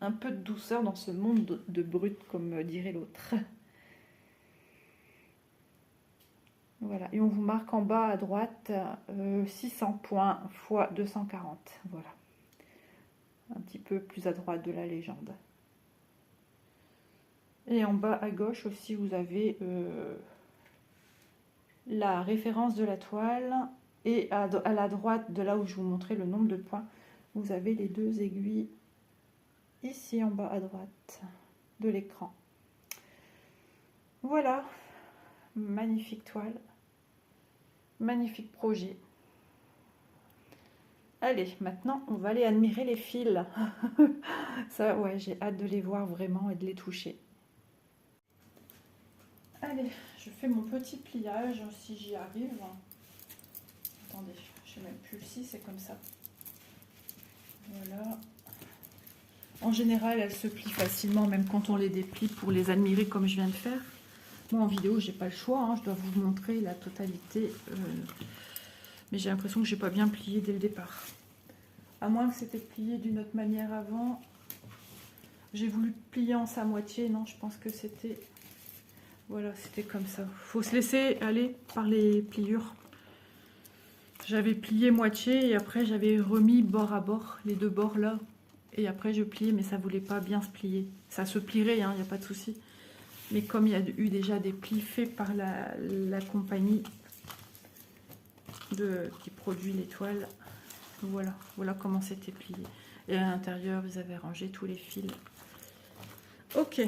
Un peu de douceur dans ce monde de brut, comme dirait l'autre. Voilà. Et on vous marque en bas à droite 600 points x 240. Voilà. Un petit peu plus à droite de la légende. Et en bas à gauche aussi, vous avez la référence de la toile. Et à la droite de là où je vous montrais le nombre de points, vous avez les 2 aiguilles ici en bas à droite de l'écran. Voilà, magnifique toile, magnifique projet. Allez, maintenant on va aller admirer les fils. Ça, ouais, j'ai hâte de les voir vraiment et de les toucher. Allez, je fais mon petit pliage si j'y arrive. Attendez, je sais même plus si c'est comme ça. Voilà. En général, elles se plient facilement, même quand on les déplie pour les admirer comme je viens de faire. Moi, en vidéo, j'ai pas le choix. Hein, je dois vous montrer la totalité. Mais j'ai l'impression que j'ai pas bien plié dès le départ. À moins que c'était plié d'une autre manière avant. J'ai voulu plier en sa moitié. Non, je pense que c'était... Voilà, c'était comme ça. Faut se laisser aller par les pliures. J'avais plié moitié et après j'avais remis bord à bord, les 2 bords là. Et après je pliais, mais ça voulait pas bien se plier. Ça se plierait, hein, il n'y a pas de souci. Mais comme il y a eu déjà des plis faits par la compagnie qui produit les toiles, voilà comment c'était plié. Et à l'intérieur, ils avaient rangé tous les fils. Ok.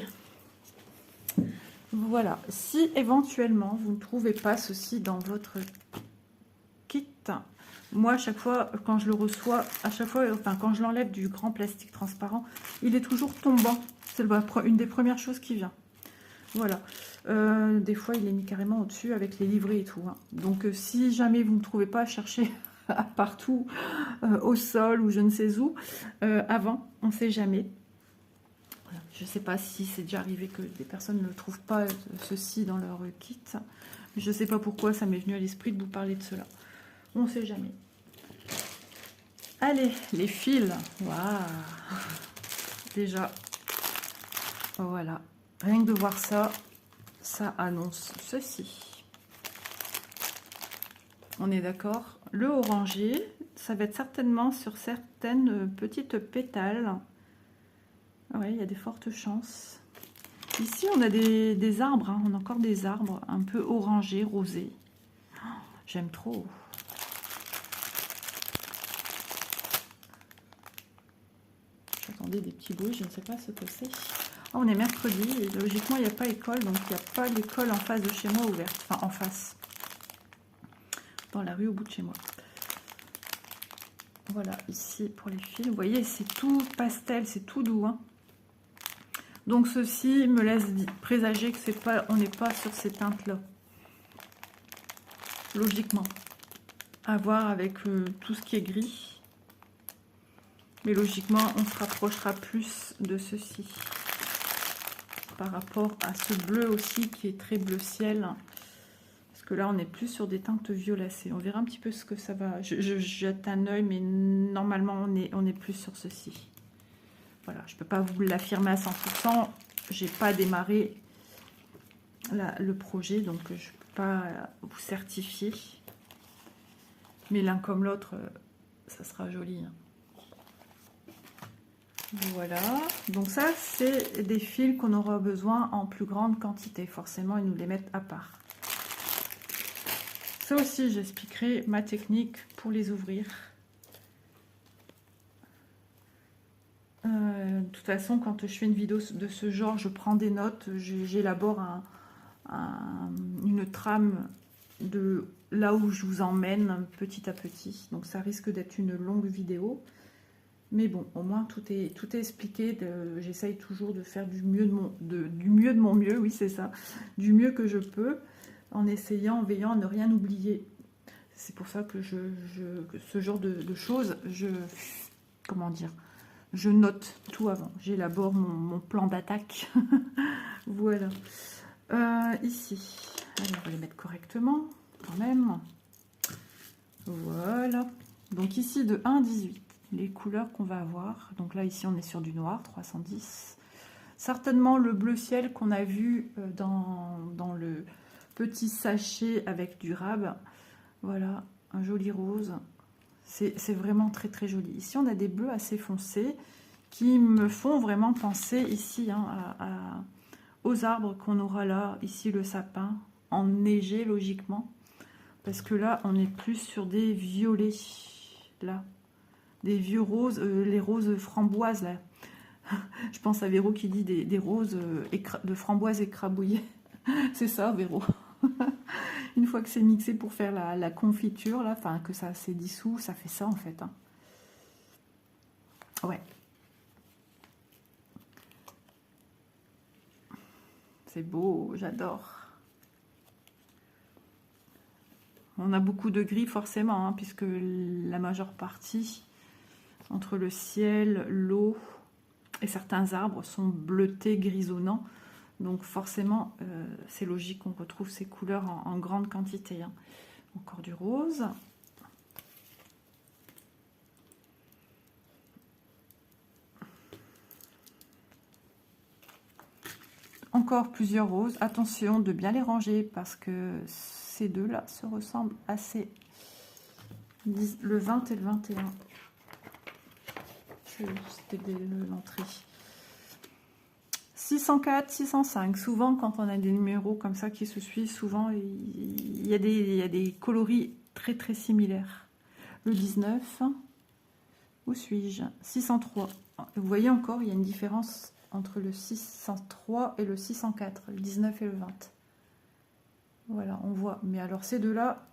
Voilà. Si éventuellement vous ne trouvez pas ceci dans votre kit, moi à chaque fois quand je le reçois, enfin quand je l'enlève du grand plastique transparent, il est toujours tombant. C'est une des premières choses qui vient. Voilà. Des fois il est mis carrément au-dessus avec les livrets et tout. Hein. Donc si jamais vous ne trouvez pas, cherchez partout, au sol ou je ne sais où. Avant, on ne sait jamais. Voilà. Je ne sais pas si c'est déjà arrivé que des personnes ne trouvent pas ceci dans leur kit. Je ne sais pas pourquoi ça m'est venu à l'esprit de vous parler de cela. On ne sait jamais. Allez, les fils. Waouh. Déjà, voilà. Rien que de voir ça, ça annonce ceci. On est d'accord. Le orangé, ça va être certainement sur certaines petites pétales. Oui, il y a des fortes chances. Ici, on a des arbres. Hein. On a encore des arbres un peu orangés, rosés. Oh, j'aime trop. J'entendais des petits bruits, je ne sais pas ce que c'est. Oh, on est mercredi et logiquement il n'y a pas école, donc il n'y a pas l'école en face de chez moi ouverte. Enfin en face. Dans la rue au bout de chez moi. Voilà, ici pour les fils. Vous voyez, c'est tout pastel, c'est tout doux. Hein. Donc ceci me laisse présager que on n'est pas sur ces teintes-là. Logiquement. À voir avec tout ce qui est gris. Mais logiquement, on se rapprochera plus de ceci. Par rapport à ce bleu aussi qui est très bleu ciel. Parce que là, on est plus sur des teintes violacées. On verra un petit peu ce que ça va... Je jette un œil, mais normalement, on est plus sur ceci. Voilà, je ne peux pas vous l'affirmer à 100%. Je n'ai pas démarré le projet, donc je ne peux pas vous certifier. Mais l'un comme l'autre, ça sera joli. Hein. Voilà, donc ça c'est des fils qu'on aura besoin en plus grande quantité, forcément ils nous les mettent à part. Ça aussi j'expliquerai ma technique pour les ouvrir. De toute façon quand je fais une vidéo de ce genre, je prends des notes, j'élabore une trame de là où je vous emmène petit à petit, donc ça risque d'être une longue vidéo. Mais bon, au moins tout est expliqué. J'essaye toujours de faire du mieux de mon mieux, oui c'est ça, du mieux que je peux, en essayant, en veillant à ne rien oublier. C'est pour ça que ce genre de choses, comment dire, je note tout avant. J'élabore mon plan d'attaque. Voilà. Ici, allez, on va les mettre correctement quand même. Voilà. Donc ici de 1 à 18. Les couleurs qu'on va avoir. Donc là, ici, on est sur du noir, 310. Certainement le bleu ciel qu'on a vu dans le petit sachet avec du rab. Voilà, un joli rose. C'est vraiment très, très joli. Ici, on a des bleus assez foncés qui me font vraiment penser ici hein, aux arbres qu'on aura là, ici le sapin, enneigé logiquement. Parce que là, on est plus sur des violets, là. Des vieux roses, les roses framboises, là. Je pense à Véro qui dit des roses de framboises écrabouillées. C'est ça, Véro. Une fois que c'est mixé pour faire la confiture, là, enfin que ça s'est dissous, ça fait ça en fait. Hein. Ouais. C'est beau, j'adore. On a beaucoup de gris forcément, hein, puisque la majeure partie, entre le ciel, l'eau et certains arbres sont bleutés, grisonnants. Donc forcément, c'est logique qu'on retrouve ces couleurs en grande quantité. Hein. Encore du rose. Encore plusieurs roses. Attention de bien les ranger parce que ces deux-là se ressemblent assez. Le 20 et le 21. C'était dès l'entrée. 604, 605. Souvent, quand on a des numéros comme ça qui se suivent, souvent, il y a des coloris très très similaires. Le 19, où suis-je? 603. Vous voyez encore, il y a une différence entre le 603 et le 604, le 19 et le 20. Voilà, on voit. Mais alors, ces deux-là...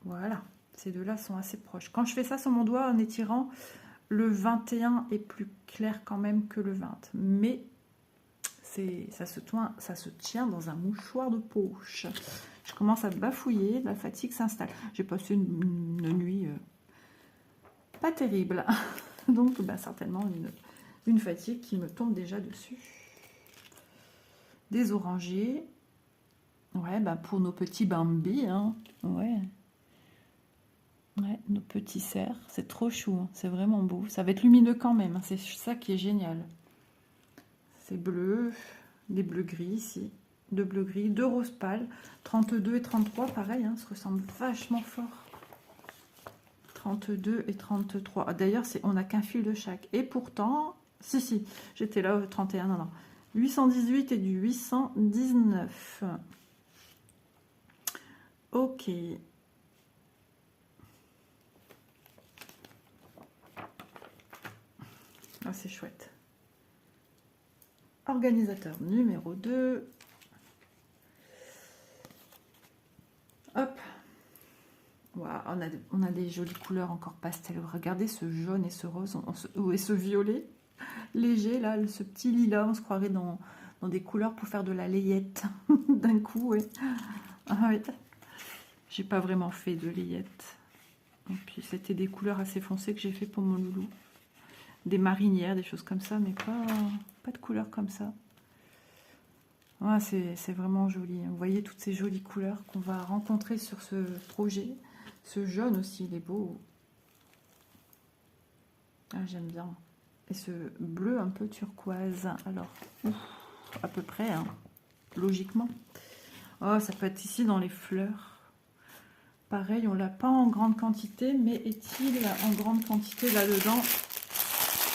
Voilà, ces deux-là sont assez proches. Quand je fais ça sur mon doigt en étirant... Le 21 est plus clair quand même que le 20. Mais ça se tient dans un mouchoir de poche. Je commence à bafouiller, la fatigue s'installe. J'ai passé une nuit pas terrible. Donc certainement une fatigue qui me tombe déjà dessus. Des orangers. Ouais, pour nos petits Bambi. Hein. Ouais. Ouais, nos petits cerfs, c'est trop chou, hein. C'est vraiment beau. Ça va être lumineux quand même, hein. C'est ça qui est génial. C'est bleu, des bleus gris ici, deux bleus gris, deux roses pâles, 32 et 33, pareil, hein, se ressemblent vachement fort. 32 et 33. D'ailleurs, on n'a qu'un fil de chaque. Et pourtant, si, j'étais là au 31, non. 818 et du 819. Ok. Ah, c'est chouette. Organisateur numéro 2. Hop. Wow, on a des jolies couleurs encore pastel. Regardez ce jaune et ce rose et ce violet léger, là, ce petit lilas. On se croirait dans des couleurs pour faire de la layette d'un coup. Ouais. Ah, oui. J'ai pas vraiment fait de layette. Et puis c'était des couleurs assez foncées que j'ai fait pour mon loulou. Des marinières, des choses comme ça, mais pas de couleurs comme ça. Ouais, c'est vraiment joli. Vous voyez toutes ces jolies couleurs qu'on va rencontrer sur ce projet. Ce jaune aussi, il est beau. Ah, j'aime bien. Et ce bleu un peu turquoise. Alors, à peu près, hein, logiquement. Oh, ça peut être ici dans les fleurs. Pareil, on l'a pas en grande quantité, mais est-il en grande quantité là-dedans?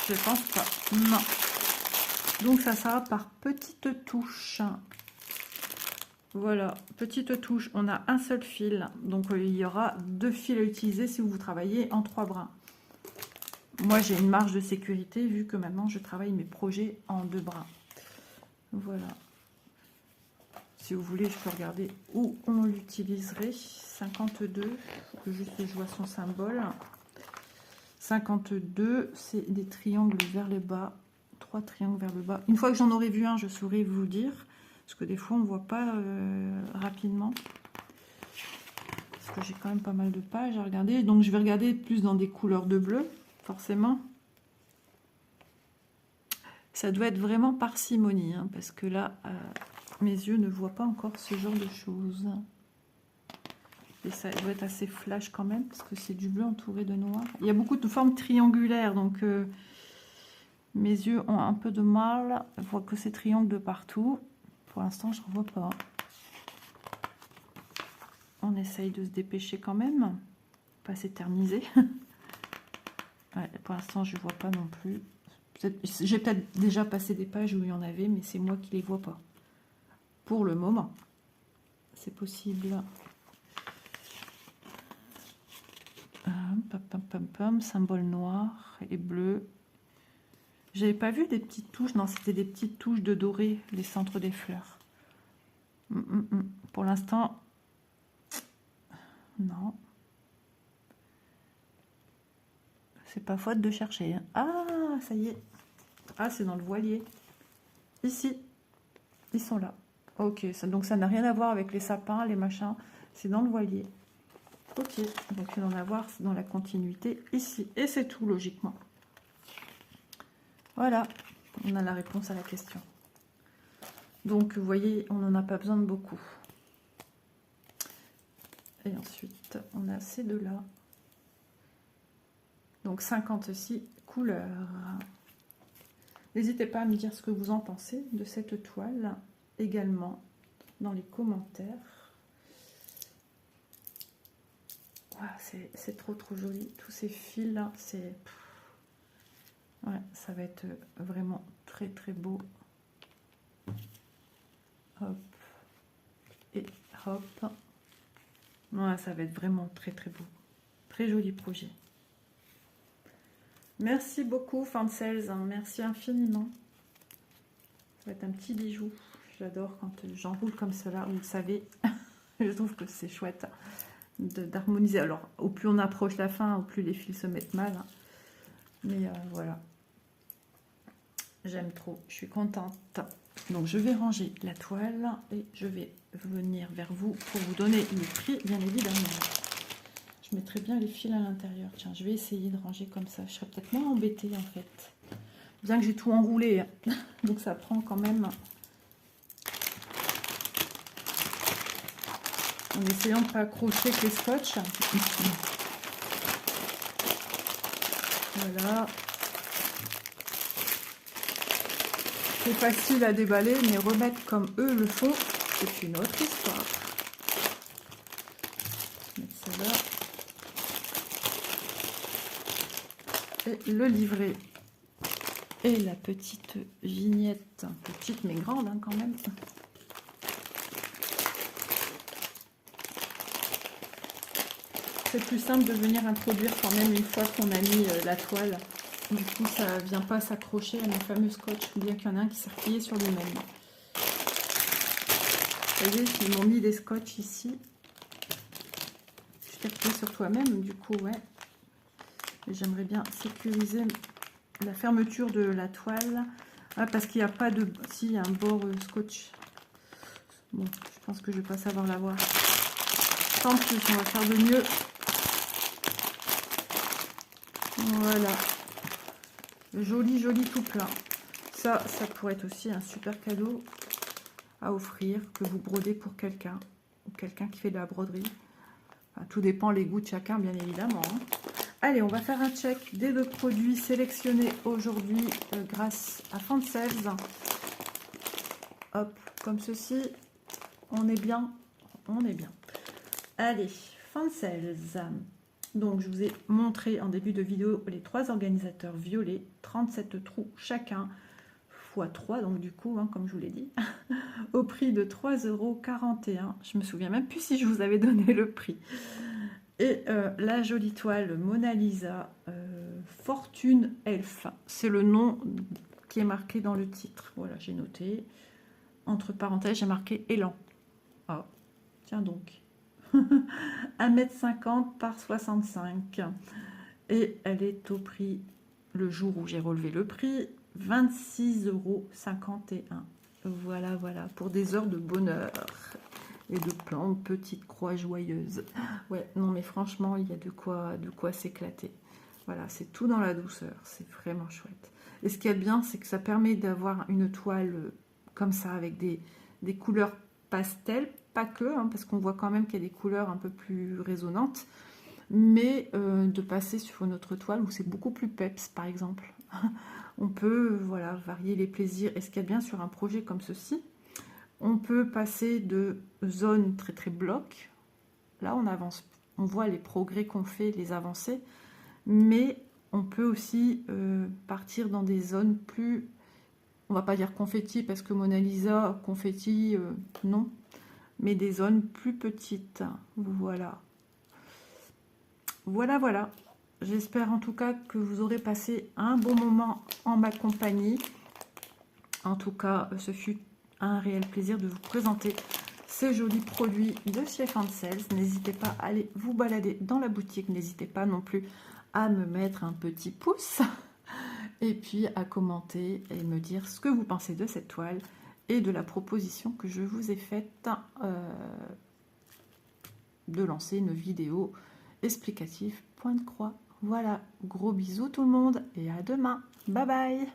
Je pense pas. Non. Donc ça sera par petites touches. Voilà, petite touche. On a un seul fil. Donc il y aura 2 fils à utiliser si vous travaillez en 3 brins. Moi j'ai une marge de sécurité vu que maintenant je travaille mes projets en 2 brins. Voilà. Si vous voulez, je peux regarder où on l'utiliserait. 52, juste je vois son symbole. 52, c'est des triangles vers le bas. 3 triangles vers le bas. Une fois que j'en aurai vu un, je saurai vous dire. Parce que des fois, on ne voit pas rapidement. Parce que j'ai quand même pas mal de pages à regarder. Donc, je vais regarder plus dans des couleurs de bleu, forcément. Ça doit être vraiment parcimonie. Hein, parce que là, mes yeux ne voient pas encore ce genre de choses. Et ça doit être assez flash quand même. Parce que c'est du bleu entouré de noir. Il y a beaucoup de formes triangulaires. Donc... mes yeux ont un peu de mal. Je vois que c'est triangle de partout. Pour l'instant, je ne revois pas. On essaye de se dépêcher quand même. Pas s'éterniser. Ouais, pour l'instant, je ne vois pas non plus. J'ai peut-être déjà passé des pages où il y en avait, mais c'est moi qui les vois pas. Pour le moment. C'est possible. Symbole noir et bleu. J'avais pas vu des petites touches. Non, c'était des petites touches de doré, les centres des fleurs. Pour l'instant, non. C'est pas faute de chercher. Hein. Ah, ça y est. Ah, c'est dans le voilier. Ici. Ils sont là. Ok, donc ça n'a rien à voir avec les sapins, les machins. C'est dans le voilier. Ok, donc il va en avoir dans la continuité ici. Et c'est tout, logiquement. Voilà, on a la réponse à la question. Donc, vous voyez, on n'en a pas besoin de beaucoup. Et ensuite, on a ces deux-là. Donc, 56 couleurs. N'hésitez pas à me dire ce que vous en pensez de cette toile, également dans les commentaires. C'est trop joli. Tous ces fils là, c'est... Ouais, ça va être vraiment très beau. Hop. Et hop. Ouais, ça va être vraiment très beau. Très joli projet. Merci beaucoup, Fansels. Merci infiniment. Ça va être un petit bijou. J'adore quand j'enroule comme cela, vous le savez. Je trouve que c'est chouette d'harmoniser. Alors, au plus on approche la fin, au plus les fils se mettent mal. Mais voilà. J'aime trop. Je suis contente. Donc, je vais ranger la toile et je vais venir vers vous pour vous donner le prix, bien évidemment. Je mettrai bien les fils à l'intérieur. Tiens, je vais essayer de ranger comme ça. Je serais peut-être moins embêtée, en fait. Bien que j'ai tout enroulé. Donc, ça prend quand même... En essayant de ne pas accrocher avec les scotch. Voilà. C'est facile à déballer, mais remettre comme eux le font, c'est une autre histoire. Je vais mettre ça là. Et le livret. Et la petite vignette. Petite mais grande hein, quand même. C'est plus simple de venir introduire quand même une fois qu'on a mis la toile. Du coup, ça ne vient pas s'accrocher à mon fameux scotch, bien qu'il y en a un qui s'est replié sur lui-même. Vous voyez, ils m'ont mis des scotch ici. Je t'ai replié sur toi-même, du coup, ouais. J'aimerais bien sécuriser la fermeture de la toile. Ah, parce qu'il n'y a pas de... Si, il y a un bord scotch. Bon, je pense que je ne vais pas savoir l'avoir. Tant pis, on va faire de mieux. Voilà. Joli tout plein. Ça pourrait être aussi un super cadeau à offrir, que vous brodez pour quelqu'un, ou quelqu'un qui fait de la broderie. Enfin, tout dépend les goûts de chacun, bien évidemment. Hein. Allez, on va faire un check des deux produits sélectionnés aujourd'hui grâce à Fansels. Hop, comme ceci. On est bien. On est bien. Allez, Fansels. Donc, je vous ai montré en début de vidéo les 3 organisateurs violets, 37 trous chacun, x 3, donc du coup, hein, comme je vous l'ai dit, au prix de 3,41 €. Je me souviens même plus si je vous avais donné le prix. Et la jolie toile Mona Lisa Fortune Elf. C'est le nom qui est marqué dans le titre. Voilà, j'ai noté. Entre parenthèses, j'ai marqué élan. Ah, tiens donc. 1,50 m par 65. Et elle est au prix, le jour où j'ai relevé le prix, 26,51 €. Voilà, pour des heures de bonheur. Et de plein de petites croix joyeuses. Ouais, non mais franchement, il y a de quoi s'éclater. Voilà, c'est tout dans la douceur. C'est vraiment chouette. Et ce qui est bien, c'est que ça permet d'avoir une toile comme ça, avec des couleurs pastel, pas que, hein, parce qu'on voit quand même qu'il y a des couleurs un peu plus résonnantes, mais de passer sur une autre toile où c'est beaucoup plus peps, par exemple. On peut, voilà, varier les plaisirs. Et ce qui est bien sur un projet comme ceci, on peut passer de zones très bloc. Là, on avance, on voit les progrès qu'on fait, les avancées, mais On peut aussi partir dans des zones plus, on va pas dire confetti parce que Mona Lisa, confetti, non, mais des zones plus petites. Voilà. Voilà, voilà. J'espère en tout cas que vous aurez passé un bon moment en ma compagnie. En tout cas, ce fut un réel plaisir de vous présenter ces jolis produits de chez Fancels. N'hésitez pas à aller vous balader dans la boutique. N'hésitez pas non plus à me mettre un petit pouce et puis à commenter et me dire ce que vous pensez de cette toile et de la proposition que je vous ai faite de lancer une vidéo explicative point de croix. Voilà, gros bisous tout le monde et à demain. Bye bye.